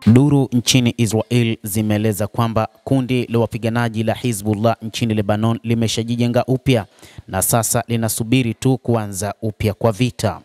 Duru nchini Israel zimeeleza kwamba kundi la wapiganaji la Hizbullah nchini Lebanon limeshajijenga upya na sasa linasubiri tu kuanza upya kwa vita.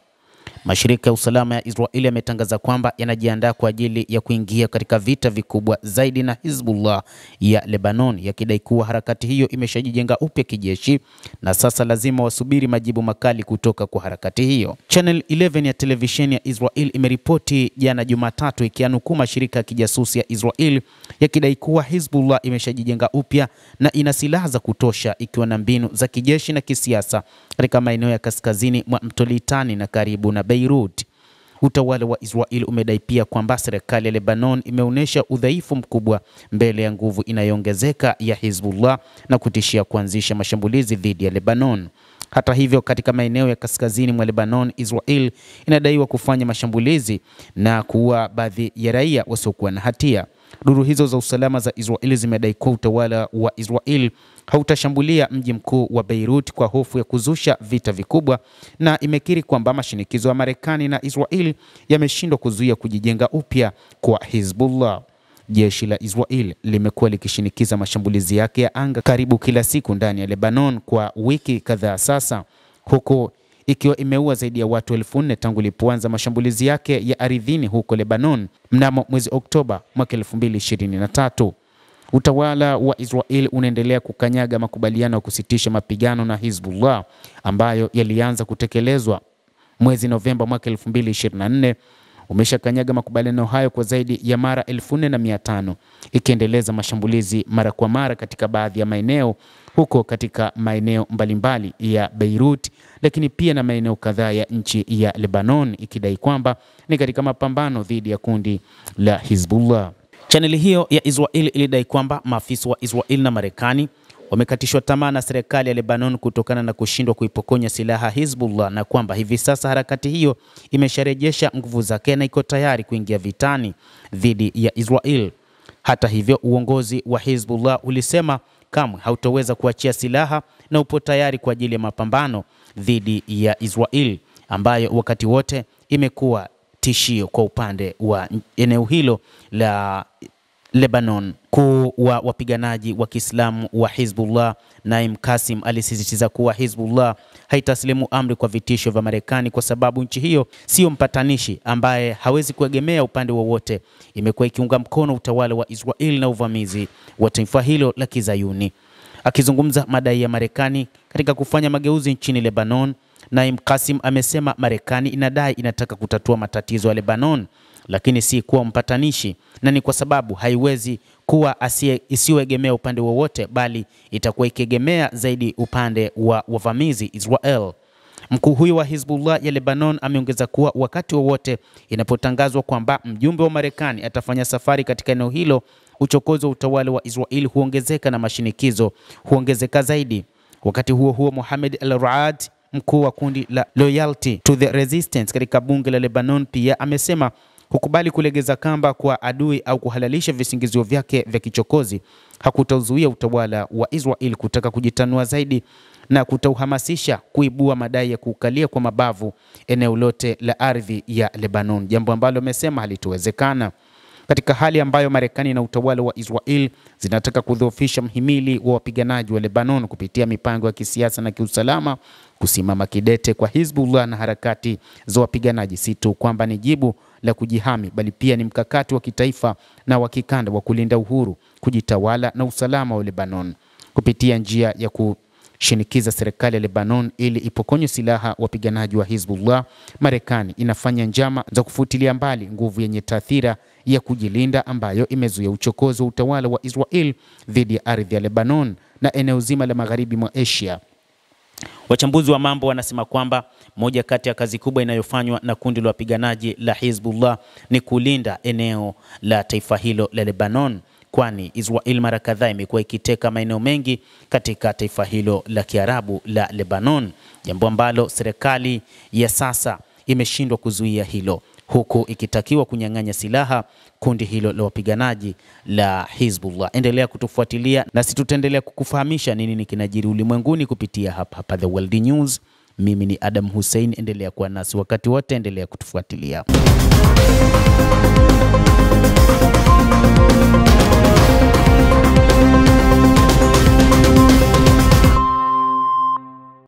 Mashirika ya usalama ya Israeli yametangaza kwamba yanajiandaa kwa ajili ya kuingia katika vita vikubwa zaidi na Hizbullah ya Lebanon, yakidai kuwa harakati hiyo imeshajijenga upya kijeshi na sasa lazima wasubiri majibu makali kutoka kwa harakati hiyo. Channel 11 ya televisheni ya Israel imeripoti jana Jumatatu ikianukuu mashirika ya kijasusi ya Israel yakidai kuwa Hizbullah imeshajijenga upya na ina silaha za kutosha ikiwa na mbinu za kijeshi na kisiasa katika maeneo ya kaskazini mwa mto Litani na karibu na Beirut. Utawala wa Israel umedai pia kwamba serikali ya Lebanon imeonyesha udhaifu mkubwa mbele ya nguvu inayoongezeka ya Hizbullah na kutishia kuanzisha mashambulizi dhidi ya Lebanon. Hata hivyo, katika maeneo ya kaskazini mwa Lebanon, Israel inadaiwa kufanya mashambulizi na kuua baadhi ya raia wasiokuwa na hatia. Duru hizo za usalama za Israel zimedai kuwa utawala wa Israel hautashambulia mji mkuu wa Beirut kwa hofu ya kuzusha vita vikubwa, na imekiri kwamba mashinikizo ya Marekani na Israel yameshindwa kuzuia kujijenga upya kwa Hizbullah. Jeshi la Israel limekuwa likishinikiza mashambulizi yake ya anga karibu kila siku ndani ya Lebanon kwa wiki kadhaa sasa, huko ikiwa imeua zaidi ya watu 4,000 tangu ilipoanza mashambulizi yake ya ardhini huko Lebanon mnamo mwezi Oktoba mwaka 2023. Utawala wa Israel unaendelea kukanyaga makubaliano ya kusitisha mapigano na Hizbullah ambayo yalianza kutekelezwa mwezi Novemba mwaka 2024. Umeshakanyaga makubaliano hayo kwa zaidi ya mara 4,500, ikiendeleza mashambulizi mara kwa mara katika baadhi ya maeneo huko katika maeneo mbalimbali ya Beirut, lakini pia na maeneo kadhaa ya nchi ya Lebanon, ikidai kwamba ni katika mapambano dhidi ya kundi la Hizbullah. Chaneli hiyo ya Israel ilidai kwamba maafisa wa Israel na Marekani wamekatishwa tamaa na serikali ya Lebanon kutokana na kushindwa kuipokonya silaha Hizbullah, na kwamba hivi sasa harakati hiyo imesharejesha nguvu zake na iko tayari kuingia vitani dhidi ya Israel. Hata hivyo, uongozi wa Hizbullah ulisema kamwe hautoweza kuachia silaha na upo tayari kwa ajili ya mapambano dhidi ya Israel, ambayo wakati wote imekuwa tishio kwa upande wa eneo hilo la Lebanon. Mkuu wa wapiganaji wa Kiislamu wa Hizbullah, Naim Qasim, alisisitiza kuwa Hizbullah haitaslimu amri kwa vitisho vya Marekani kwa sababu nchi hiyo sio mpatanishi ambaye hawezi kuegemea upande wowote. Imekuwa ikiunga mkono utawala wa Israel na uvamizi wa taifa hilo la Kizayuni. Akizungumza madai ya Marekani katika kufanya mageuzi nchini Lebanon, Naim Qasim amesema Marekani inadai inataka kutatua matatizo ya Lebanon, lakini si kuwa mpatanishi, na ni kwa sababu haiwezi kuwa isiyoegemea upande wowote, bali itakuwa ikiegemea zaidi upande wa wavamizi Israel. Mkuu huyo wa Hizbullah ya Lebanon ameongeza kuwa wakati wowote inapotangazwa kwamba mjumbe wa Marekani atafanya safari katika eneo hilo, uchokozi wa utawala wa Israel huongezeka na mashinikizo huongezeka zaidi. Wakati huo huo, Mohamed al-Raad, mkuu wa kundi la Loyalty to the Resistance katika bunge la Lebanon, pia amesema kukubali kulegeza kamba kwa adui au kuhalalisha visingizio vyake vya kichokozi hakutauzuia utawala wa Israel kutaka kujitanua zaidi na kutauhamasisha kuibua madai ya kukalia kwa mabavu eneo lote la ardhi ya Lebanon, jambo ambalo amesema halitowezekana. Katika hali ambayo Marekani na utawala wa Israel zinataka kudhoofisha mhimili wa wapiganaji wa Lebanon kupitia mipango ya kisiasa na kiusalama, kusimama kidete kwa Hizbullah na harakati za wapiganaji si tu kwamba ni jibu la kujihami, bali pia ni mkakati wa kitaifa na wa kikanda wa kulinda uhuru, kujitawala na usalama wa Lebanon. Kupitia njia ya kushinikiza serikali ya Lebanon ili ipokonye silaha wapiganaji wa Hizbullah, Marekani inafanya njama za kufutilia mbali nguvu yenye taathira ya kujilinda ambayo imezuia uchokozi wa utawala wa Israel dhidi ya ardhi ya Lebanon na eneo zima la magharibi mwa Asia. Wachambuzi wa mambo wanasema kwamba moja kati ya kazi kubwa inayofanywa na kundi la wapiganaji la Hizbullah ni kulinda eneo la taifa hilo la Lebanon, kwani Israel mara kadhaa imekuwa ikiteka maeneo mengi katika taifa hilo la Kiarabu la Lebanon, jambo ambalo serikali ya sasa imeshindwa kuzuia hilo, huku ikitakiwa kunyang'anya silaha kundi hilo la wapiganaji la Hizbullah. Endelea kutufuatilia na sisi tutaendelea kukufahamisha nini kinajiri ulimwenguni kupitia hapa The World News. Mimi ni Adam Hussein, endelea kuwa nasi wakati wote, endelea kutufuatilia.